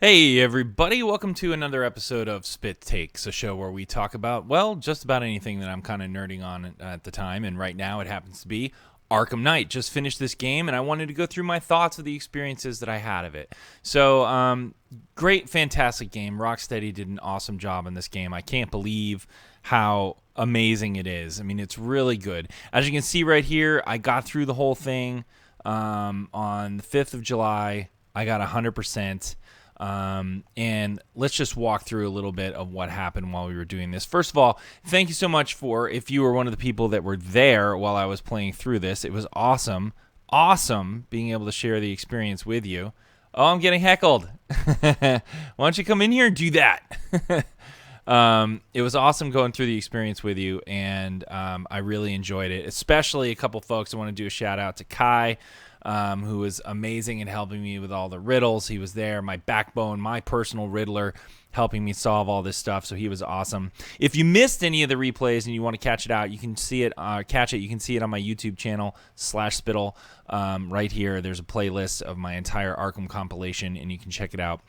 Hey everybody, welcome to another episode of Spyt Takes, a show where we talk about, well, just about anything that I'm kind of nerding on at the time, and right now it happens to be Arkham Knight. Just finished this game, and I wanted to go through my thoughts of the experiences that I had of it. So, great, fantastic game. Rocksteady did an awesome job in this game. I can't believe how amazing it is. I mean, it's really good. As you can see right here, I got through the whole thing on the 5th of July. I got 100%. And let's just walk through a little bit of what happened while we were doing this. First of all, thank you so much if you were one of the people that were there while I was playing through this. It was awesome being able to share the experience with you. Oh, I'm getting heckled. Why don't you come in here and do that? It was awesome going through the experience with you, and I really enjoyed it, especially a couple folks. I want to do a shout out to Kai, who was amazing in helping me with all the riddles. He was there, my backbone, my personal Riddler, helping me solve all this stuff. So he was awesome. If you missed any of the replays and you want to catch it out, you can see it. You can see it on my YouTube channel /Spytle. Right here, there's a playlist of my entire Arkham compilation, and you can check it out.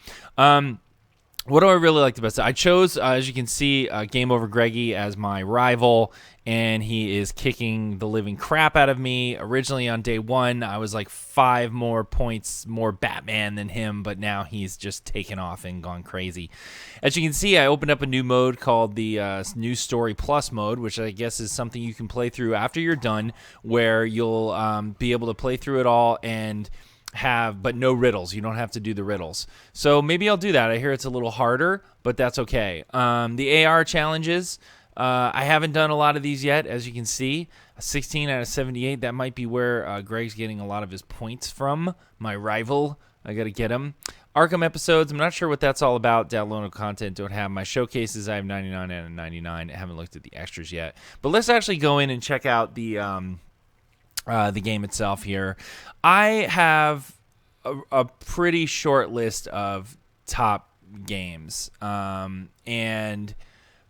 What do I really like the best? I chose, as you can see, Game Over Greggy as my rival, and he is kicking the living crap out of me. Originally on day one, I was like 5 more points more Batman than him, but now he's just taken off and gone crazy. As you can see, I opened up a new mode called the New Story Plus mode, which I guess is something you can play through after you're done, where you'll be able to play through it all and but no riddles. You don't have to do the riddles. So maybe I'll do that. I hear it's a little harder, but that's okay. The AR challenges, I haven't done a lot of these yet, as you can see. 16 out of 78. That might be where Greg's getting a lot of his points from. My rival. I got to get him. Arkham episodes, I'm not sure what that's all about. Downloadable content, don't have my showcases. I have 99 out of 99. I haven't looked at the extras yet. But let's actually go in and check out the game itself here. I have a pretty short list of top games. And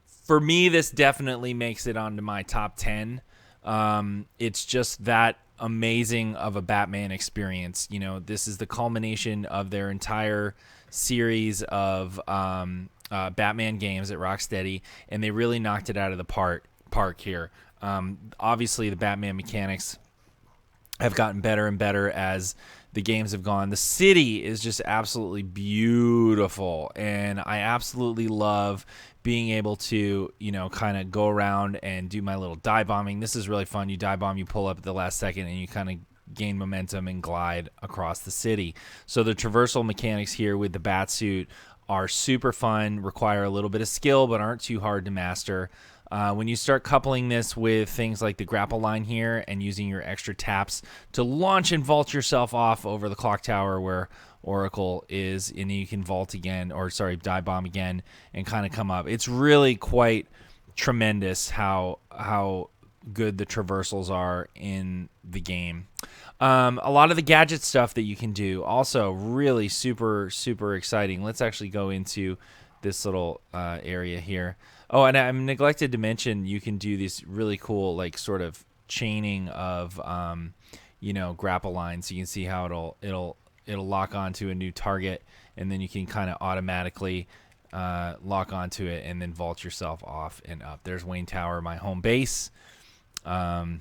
for me, this definitely makes it onto my top 10. It's just that amazing of a Batman experience. You know, this is the culmination of their entire series of Batman games at Rocksteady, and they really knocked it out of the park here. Obviously, the Batman mechanics have gotten better and better as the games have gone. The city is just absolutely beautiful, and I absolutely love being able to, you know, kind of go around and do my little dive bombing. This is really fun. You dive bomb, you pull up at the last second, and you kind of gain momentum and glide across the city. So the traversal mechanics here with the Batsuit are super fun, require a little bit of skill, but aren't too hard to master. When you start coupling this with things like the grapple line here and using your extra taps to launch and vault yourself off over the clock tower where Oracle is, and you can vault again, or sorry, dive bomb again, and kind of come up. It's really quite tremendous how good the traversals are in the game. A lot of the gadget stuff that you can do also really super exciting. Let's actually go into this little area here. Oh, and I'm neglected to mention you can do these really cool, like, sort of chaining of grapple lines. So you can see how it'll lock onto a new target, and then you can kind of automatically lock onto it and then vault yourself off and up. There's Wayne Tower, my home base. Now,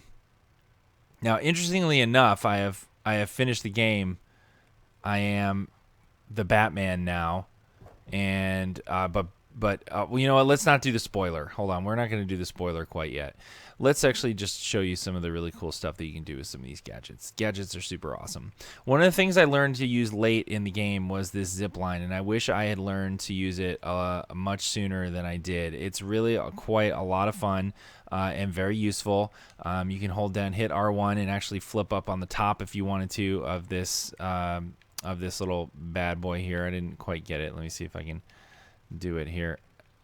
interestingly enough, I have finished the game. I am the Batman now, and but you know what? Let's not do the spoiler. Hold on, we're not going to do the spoiler quite yet. Let's actually just show you some of the really cool stuff that you can do with some of these gadgets. Gadgets are super awesome. One of the things I learned to use late in the game was this zip line, and I wish I had learned to use it much sooner than I did. It's really quite a lot of fun and very useful. You can hold down, hit R1, and actually flip up on the top if you wanted to of this little bad boy here. I didn't quite get it. Let me see if I can do it here.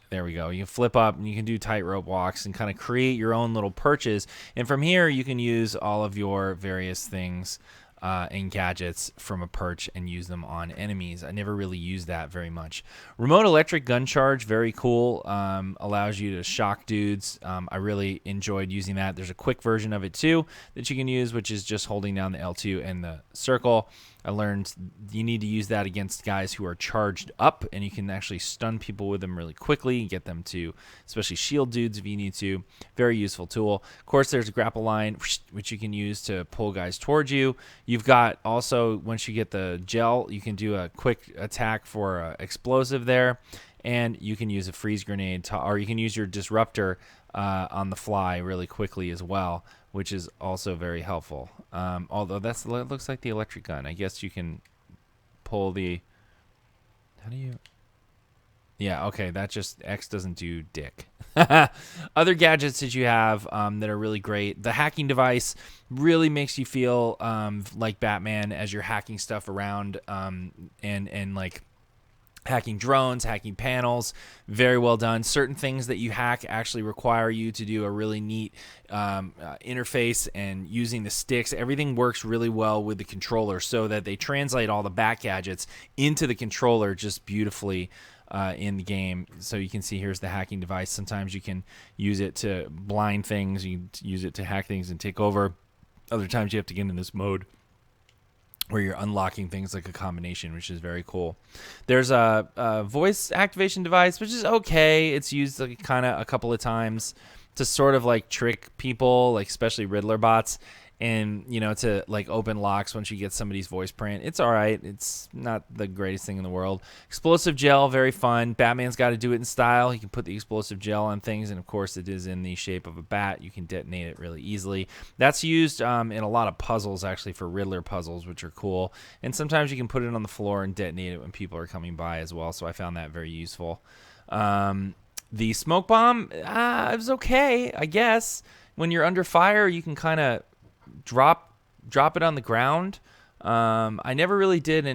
There we go. You can flip up and you can do tightrope walks and kind of create your own little perches. And from here, you can use all of your various things and gadgets from a perch and use them on enemies. I never really used that very much. Remote electric gun charge, very cool. Allows you to shock dudes. I really enjoyed using that. There's a quick version of it too that you can use, which is just holding down the L2 and the circle. I learned you need to use that against guys who are charged up, and you can actually stun people with them really quickly and get them to, especially shield dudes if you need to. Very useful tool. Of course, there's a grapple line, which you can use to pull guys towards you. You've got also, once you get the gel, you can do a quick attack for explosive there, and you can use a freeze grenade, or you can use your disruptor on the fly really quickly as well, which is also very helpful. Although that looks like the electric gun. I guess you can pull the... How do you... Yeah, okay, that just... X doesn't do dick. Other gadgets that you have that are really great. The hacking device really makes you feel like Batman as you're hacking stuff around and like... hacking drones, hacking panels, very well done. Certain things that you hack actually require you to do a really neat interface, and using the sticks. Everything works really well with the controller so that they translate all the Bat gadgets into the controller just beautifully in the game. So you can see here's the hacking device. Sometimes you can use it to blind things. You can use it to hack things and take over. Other times you have to get in this mode where you're unlocking things like a combination, which is very cool. There's a voice activation device, which is okay. It's used like kind of a couple of times to sort of like trick people, like especially Riddler bots, and to like open locks once you get somebody's voice print. It's all right. It's not the greatest thing in the world. Explosive gel, very fun. Batman's got to do it in style. He can put the explosive gel on things, and of course it is in the shape of a bat. You can detonate it really easily. That's used in a lot of puzzles, actually, for Riddler puzzles, which are cool. And sometimes you can put it on the floor and detonate it when people are coming by as well, so I found that very useful. The smoke bomb, it was okay, I guess. When you're under fire, you can kind of drop it on the ground. I never really did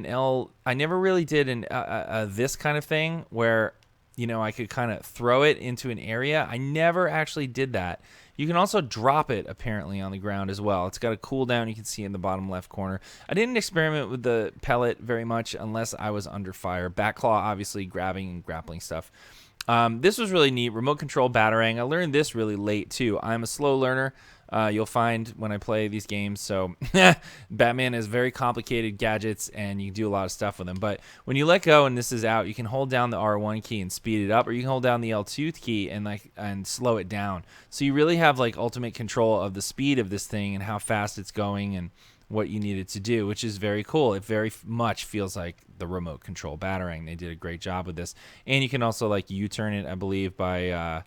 this kind of thing where I could kind of throw it into an area. I never actually did that. You can also drop it apparently on the ground as well. It's got a cooldown you can see in the bottom left corner. I didn't experiment with the pellet very much unless I was under fire. Batclaw, obviously grabbing and grappling stuff. This was really neat. Remote control batarang. I learned this really late too. I'm a slow learner. You'll find when I play these games. So Batman has very complicated gadgets, and you can do a lot of stuff with them. But when you let go and this is out, you can hold down the R1 key and speed it up, or you can hold down the L2 key and slow it down. So you really have like ultimate control of the speed of this thing and how fast it's going and what you need it to do, which is very cool. It very much feels like the remote control batarang. They did a great job with this. And you can also like U-turn it, I believe, by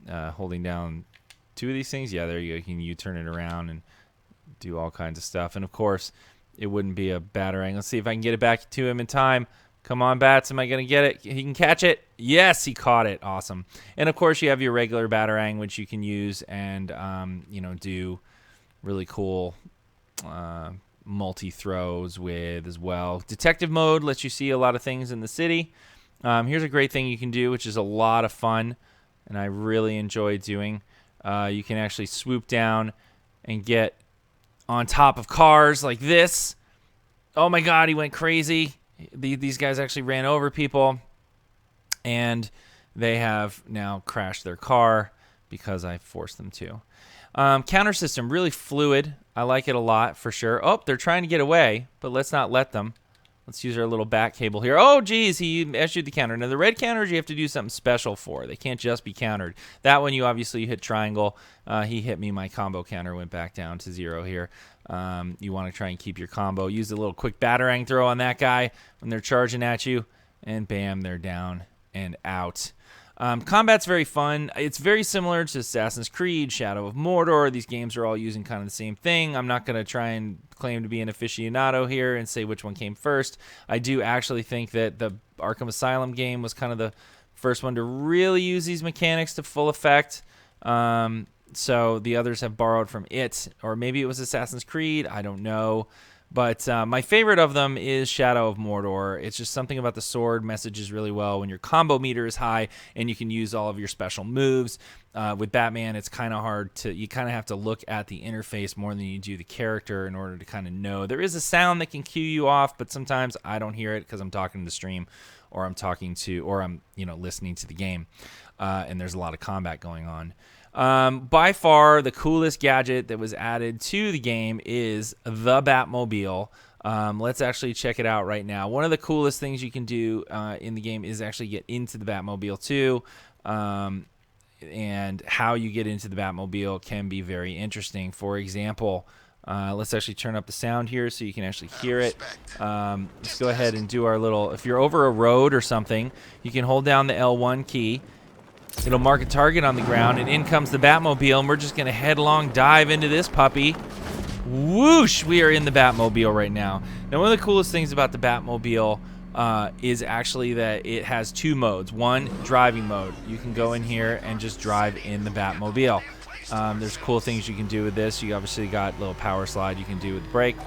holding down two of these things. Yeah, there you go. You can U-turn it around and do all kinds of stuff. And of course, it wouldn't be a batarang. Let's see if I can get it back to him in time. Come on, Bats. Am I going to get it? He can catch it. Yes, he caught it. Awesome. And of course, you have your regular batarang, which you can use and do really cool multi-throws with as well. Detective mode lets you see a lot of things in the city. Here's a great thing you can do, which is a lot of fun, and I really enjoy doing. You can actually swoop down and get on top of cars like this. Oh my God, he went crazy. These guys actually ran over people, and they have now crashed their car because I forced them to. Counter system, really fluid. I like it a lot for sure. Oh, they're trying to get away, but let's not let them. Let's use our little bat cable here. Oh, geez, he issued the counter. Now, the red counters you have to do something special for. They can't just be countered. That one, you obviously hit triangle. He hit me. My combo counter went back down to 0 here. You want to try and keep your combo. Use a little quick batarang throw on that guy when they're charging at you, and bam, they're down and out. Combat's very fun. It's very similar to Assassin's Creed, Shadow of Mordor. These games are all using kind of the same thing. I'm not going to try and claim to be an aficionado here and say which one came first. I do actually think that the Arkham Asylum game was kind of the first one to really use these mechanics to full effect. So the others have borrowed from it, or maybe it was Assassin's Creed. I don't know. But my favorite of them is Shadow of Mordor. It's just something about the sword messages really well when your combo meter is high and you can use all of your special moves. With Batman, it's kind of hard to, you kind of have to look at the interface more than you do the character in order to kind of know. There is a sound that can cue you off, but sometimes I don't hear it because I'm talking to the stream or I'm listening to the game. And there's a lot of combat going on. By far, the coolest gadget that was added to the game is the Batmobile. Let's actually check it out right now. One of the coolest things you can do in the game is actually get into the Batmobile too. And how you get into the Batmobile can be very interesting. For example, let's actually turn up the sound here so you can actually hear it. Let's go ahead and do our little, if you're over a road or something, you can hold down the L1 key. It'll mark a target on the ground, and in comes the Batmobile, and we're just going to headlong dive into this puppy. Whoosh! We are in the Batmobile right now. Now, one of the coolest things about the Batmobile is actually that it has two modes. One, driving mode. You can go in here and just drive in the Batmobile. There's cool things you can do with this. You obviously got a little power slide you can do with the brake.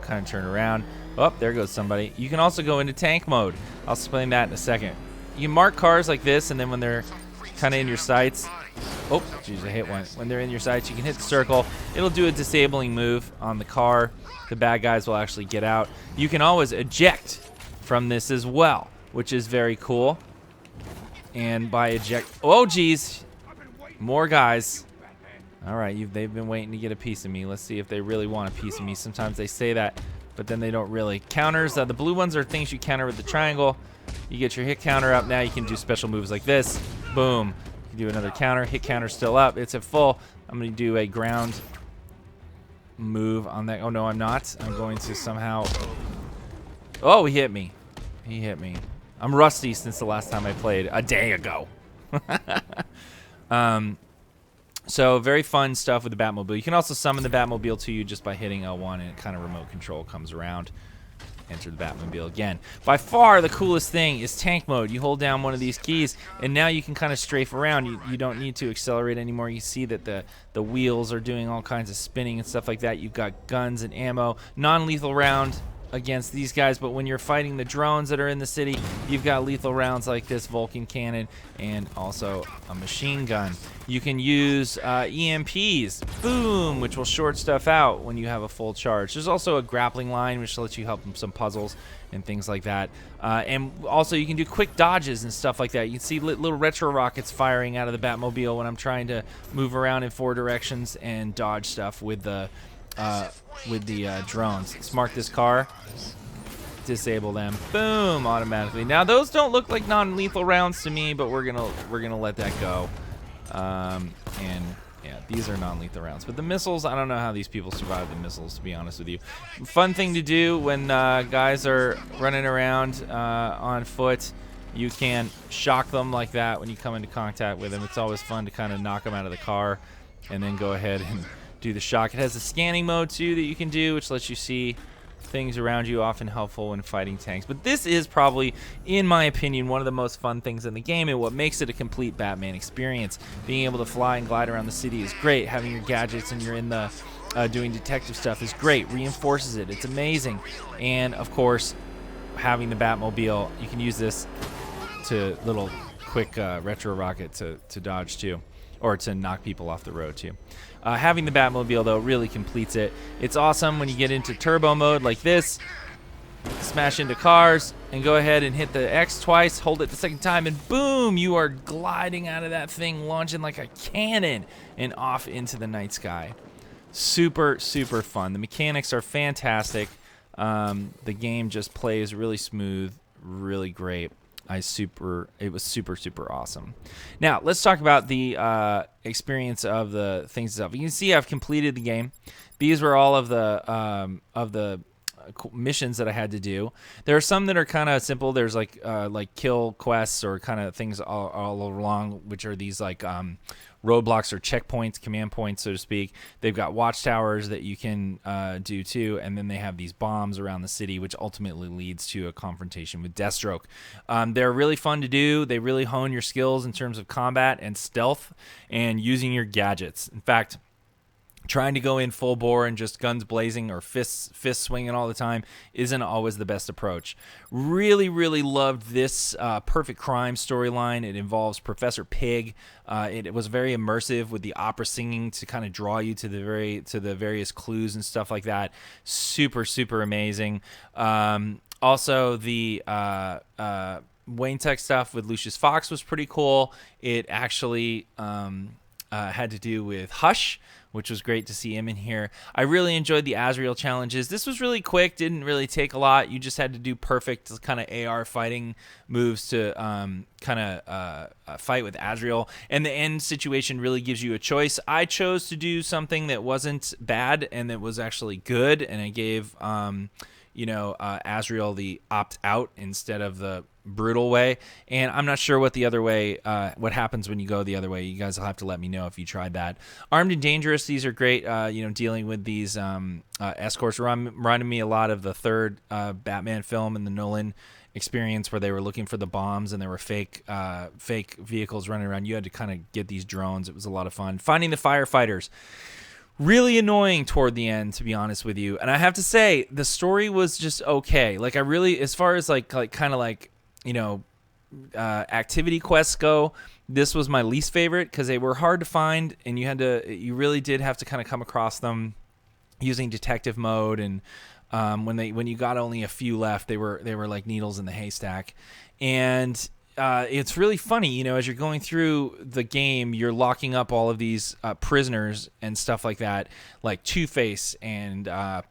Kind of turn around. Oh, there goes somebody. You can also go into tank mode. I'll explain that in a second. You can mark cars like this, and then when they're kind of in your sights, oh, geez, I hit one. When they're in your sights, you can hit the circle. It'll do a disabling move on the car. The bad guys will actually get out. You can always eject from this as well, which is very cool. And by eject, oh, geez, more guys. All right, they've been waiting to get a piece of me. Let's see if they really want a piece of me. Sometimes they say that, but then they don't really. Counters, the blue ones are things you counter with the triangle. You get your hit counter up. Now you can do special moves like this. Boom. You can do another counter. Hit counter still up. It's at full. I'm going to do a ground move on that. Oh, no, I'm not. I'm going to somehow. Oh, he hit me. He hit me. I'm rusty since the last time I played a day ago. So very fun stuff with the Batmobile. You can also summon the Batmobile to you just by hitting L1, and it kind of remote control comes around. Enter the Batmobile again. By far the coolest thing is tank mode. You hold down one of these keys, and now you can kind of strafe around. You don't need to accelerate anymore. You see that the wheels are doing all kinds of spinning and stuff like that. You've got guns and ammo. Non-lethal round against these guys, but when you're fighting the drones that are in the city, you've got lethal rounds like this Vulcan cannon and also a machine gun. You can use EMPs, boom, which will short stuff out when you have a full charge. There's also a grappling line, which lets you help some puzzles and things like that. And also you can do quick dodges and stuff like that. You can see little retro rockets firing out of the Batmobile when I'm trying to move around in 4 directions and dodge stuff with the drones. Let's mark this car, disable them, boom, automatically. Now those don't look like non-lethal rounds to me, but we're gonna let that go. And yeah, these are non-lethal rounds. But the missiles, I don't know how these people survive the missiles, to be honest with you. Fun thing to do when guys are running around on foot. You can shock them like that when you come into contact with them. It's always fun to kind of knock them out of the car and then go ahead and do the shock. It has a scanning mode too that you can do, which lets you see things around you, often helpful when fighting tanks. But this is probably, in my opinion, one of the most fun things in the game and what makes it a complete Batman experience. Being able to fly and glide around the city is great. Having your gadgets and you're in the doing detective stuff is great. Reinforces it. It's amazing. And of course, having the Batmobile, you can use this to little quick retro rocket to dodge too, or to knock people off the road too. Having the Batmobile, though, really completes it. It's awesome when you get into turbo mode like this. Smash into cars and go ahead and hit the X twice, hold it the second time, and boom, you are gliding out of that thing, launching like a cannon and off into the night sky. Super, super fun. The mechanics are fantastic. The game just plays really smooth, really great. It was super, super awesome. Now, let's talk about the experience of the things itself. You can see I've completed the game. These were all of the missions that I had to do. There are some that are kind of simple. There's like kill quests or kind of things all along, which are these like roadblocks or checkpoints, command points, so to speak. They've got watchtowers that you can do too, and then they have these bombs around the city, which ultimately leads to a confrontation with Deathstroke. They're really fun to do. They really hone your skills in terms of combat and stealth and using your gadgets. In fact, trying to go in full bore and just guns blazing or fists swinging all the time isn't always the best approach. Really, really loved this Perfect Crime storyline. It involves Professor Pig. It was very immersive with the opera singing to kind of draw you to the various clues and stuff like that. Super, super amazing. Also, the Wayne Tech stuff with Lucius Fox was pretty cool. It actually had to do with Hush, which was great to see him in here. I really enjoyed the Azrael challenges. This was really quick, didn't really take a lot. You just had to do perfect kind of AR fighting moves to fight with Azrael. And the end situation really gives you a choice. I chose to do something that wasn't bad and that was actually good, and I gave Azrael the opt out instead of the brutal way. And I'm not sure what the other way, what happens when you go the other way. You guys will have to let me know if you tried that. Armed and Dangerous, these are great, dealing with these escorts. Reminded me a lot of the third Batman film in the Nolan experience, where they were looking for the bombs and there were fake vehicles running around. You had to kind of get these drones. It was a lot of fun. Finding the firefighters. Really annoying toward the end, to be honest with you. And I have to say, the story was just okay. Like, I really, as far as activity quests go, this was my least favorite because they were hard to find, and you really did have to kind of come across them using detective mode. And when you got only a few left, they were like needles in the haystack. And it's really funny, as you're going through the game, you're locking up all of these prisoners and stuff like that, like Two-Face and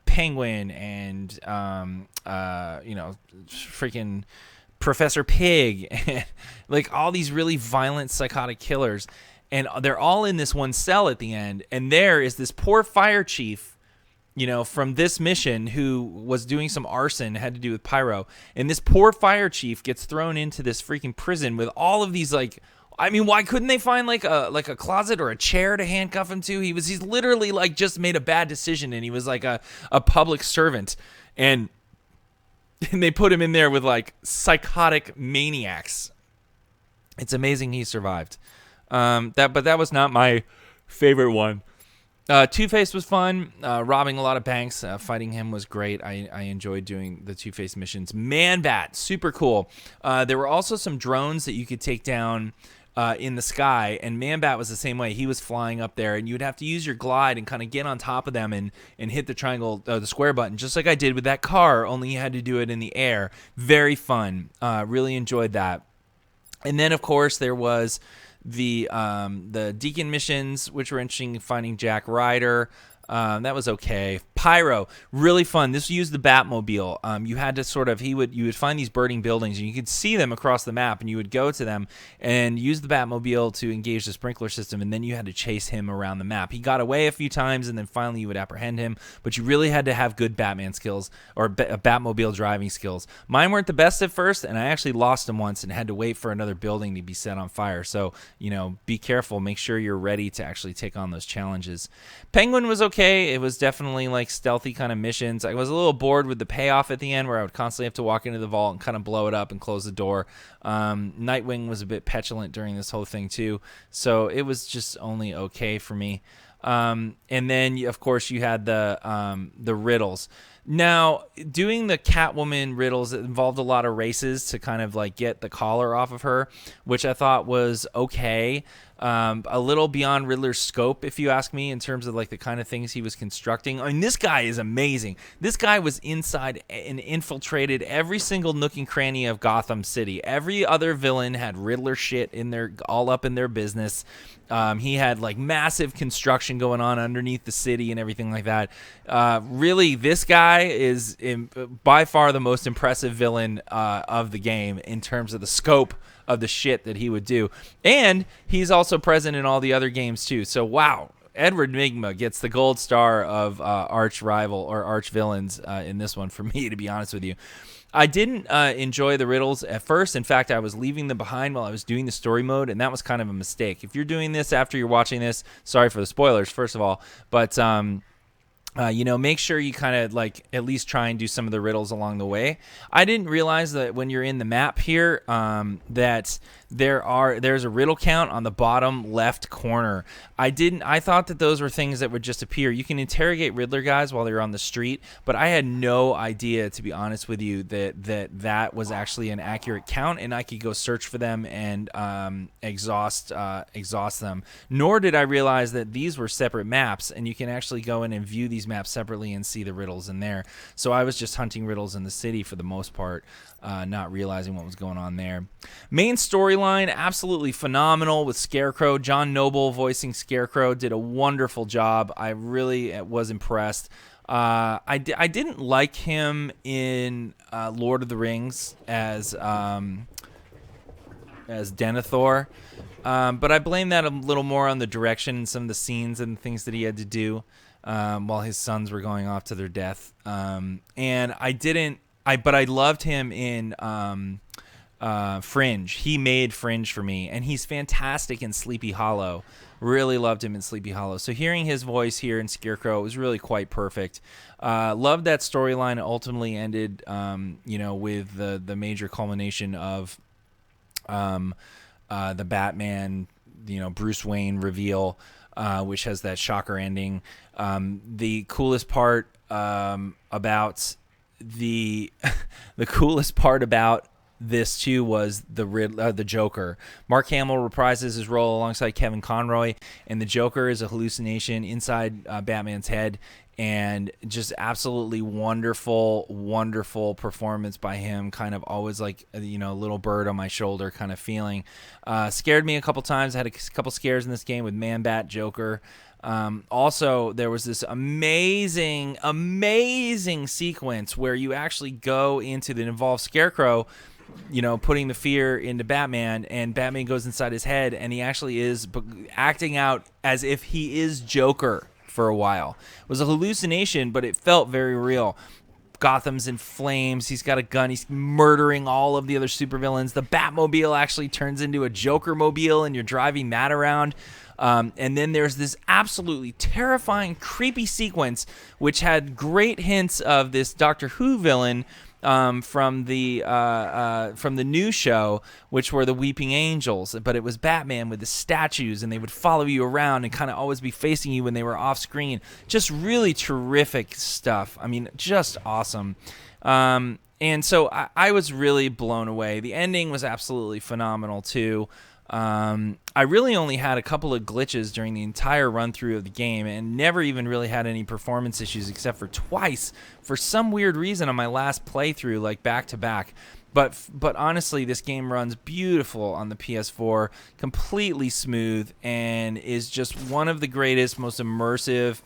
Penguin and freaking Professor Pig, and like all these really violent, psychotic killers, and they're all in this one cell at the end. And there is this poor fire chief, from this mission, who was doing some arson, had to do with pyro. And this poor fire chief gets thrown into this freaking prison with all of these, why couldn't they find like a closet or a chair to handcuff him to? He's literally like just made a bad decision, and he was like a public servant. And they put him in there with like psychotic maniacs. It's amazing he survived. But that was not my favorite one. Two-Face was fun. Robbing a lot of banks, fighting him was great. I enjoyed doing the Two-Face missions. Man-Bat, super cool. There were also some drones that you could take down in the sky, and Man-Bat was the same way. He was flying up there, and you'd have to use your glide and kind of get on top of them and hit the triangle, the square button, just like I did with that car, only you had to do it in the air. Very fun. Really enjoyed that. And then, of course, there was the Deacon missions, which were interesting, finding Jack Ryder. That was okay. Pyro, really fun. This used the Batmobile. You had to you would find these burning buildings, and you could see them across the map, and you would go to them and use the Batmobile to engage the sprinkler system, and then you had to chase him around the map. He got away a few times, and then finally you would apprehend him, but you really had to have good Batman skills or Batmobile driving skills. Mine weren't the best at first, and I actually lost them once and had to wait for another building to be set on fire. So, be careful. Make sure you're ready to actually take on those challenges. Penguin was okay. It was definitely like stealthy kind of missions. I was a little bored with the payoff at the end, where I would constantly have to walk into the vault and kind of blow it up and close the door. Nightwing was a bit petulant during this whole thing too, so it was just only okay for me. And then of course you had the riddles. Now, doing the Catwoman riddles, it involved a lot of races to kind of like get the collar off of her, which I thought was okay. A little beyond Riddler's scope, if you ask me, in terms of like the kind of things he was constructing. I mean, this guy is amazing. This guy was inside and infiltrated every single nook and cranny of Gotham City. Every other villain had Riddler shit all up in their business. He had like massive construction going on underneath the city and everything like that. Really, this guy is by far the most impressive villain of the game in terms of the scope of the shit that he would do. And he's also present in all the other games too. So wow, Edward Nygma gets the gold star of arch rival or arch villains in this one for me, to be honest with you. I didn't enjoy the riddles at first. In fact, I was leaving them behind while I was doing the story mode, and that was kind of a mistake. If you're doing this after you're watching this, sorry for the spoilers, first of all, but make sure you kind of like at least try and do some of the riddles along the way. I didn't realize that when you're in the map here, that there's a riddle count on the bottom left corner. I thought that those were things that would just appear. You can interrogate Riddler guys while they're on the street, but I had no idea, to be honest with you, that was actually an accurate count, and I could go search for them and exhaust them. Nor did I realize that these were separate maps, and you can actually go in and view these maps separately and see the riddles in there. So I was just hunting riddles in the city for the most part, not realizing what was going on there. Main storyline storyline, absolutely phenomenal with Scarecrow. John Noble voicing Scarecrow did a wonderful job. I really was impressed. I didn't like him in Lord of the Rings as Denethor, but I blame that a little more on the direction and some of the scenes and things that he had to do while his sons were going off to their death. And but I loved him in Fringe. He made Fringe for me, and he's fantastic in Sleepy Hollow. Really loved him in Sleepy Hollow. So hearing his voice here in Scarecrow was really quite perfect. Loved that storyline. It ultimately ended, with the major culmination of the Batman, Bruce Wayne reveal, which has that shocker ending. The coolest part about the coolest part about this too was the Joker. Mark Hamill reprises his role alongside Kevin Conroy, and the Joker is a hallucination inside Batman's head, and just absolutely wonderful performance by him. Kind of always like a little bird on my shoulder kind of feeling. Scared me a couple times. I had a couple scares in this game with Man-Bat, Joker. Also, there was this amazing sequence where you actually go into that involves Scarecrow, putting the fear into Batman, and Batman goes inside his head, and he actually is acting out as if he is Joker for a while. It was a hallucination, but it felt very real. Gotham's in flames. He's got a gun. He's murdering all of the other supervillains. The Batmobile actually turns into a Joker-mobile, and you're driving that around. And then there's this absolutely terrifying, creepy sequence, which had great hints of this Doctor Who villain from the new show, which were the Weeping Angels, but it was Batman with the statues, and they would follow you around and kind of always be facing you when they were off screen. Just really terrific stuff. I mean, just awesome. And so I was really blown away. The ending was absolutely phenomenal too. I really only had a couple of glitches during the entire run-through of the game, and never even really had any performance issues except for twice for some weird reason on my last playthrough, like back-to-back. But honestly, this game runs beautiful on the PS4, completely smooth, and is just one of the greatest, most immersive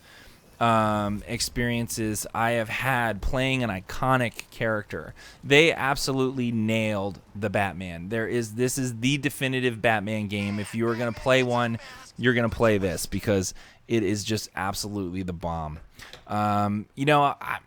experiences I have had playing an iconic character. They absolutely nailed the Batman. This is the definitive Batman game. If you are going to play one, you're going to play this, because it is just absolutely the bomb. Am I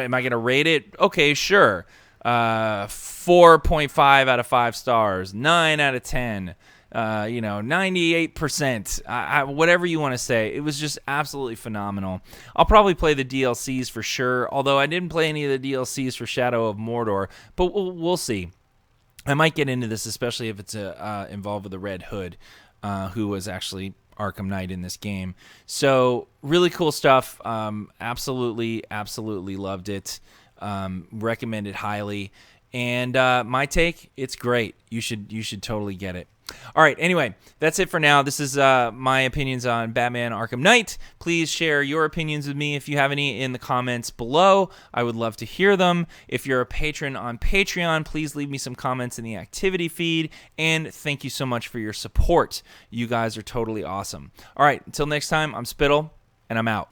going to rate it? Okay, sure. 4.5 out of 5 stars, 9 out of 10. 98%, whatever you want to say. It was just absolutely phenomenal. I'll probably play the DLCs for sure, although I didn't play any of the DLCs for Shadow of Mordor, but we'll see. I might get into this, especially if it's involved with the Red Hood, who was actually Arkham Knight in this game. So really cool stuff. Absolutely loved it. Recommend it highly. And my take, it's great. You should totally get it. All right, anyway, that's it for now. This is my opinions on Batman Arkham Knight. Please share your opinions with me if you have any in the comments below. I would love to hear them. If you're a patron on Patreon, please leave me some comments in the activity feed. And thank you so much for your support. You guys are totally awesome. All right, until next time, I'm Spytle, and I'm out.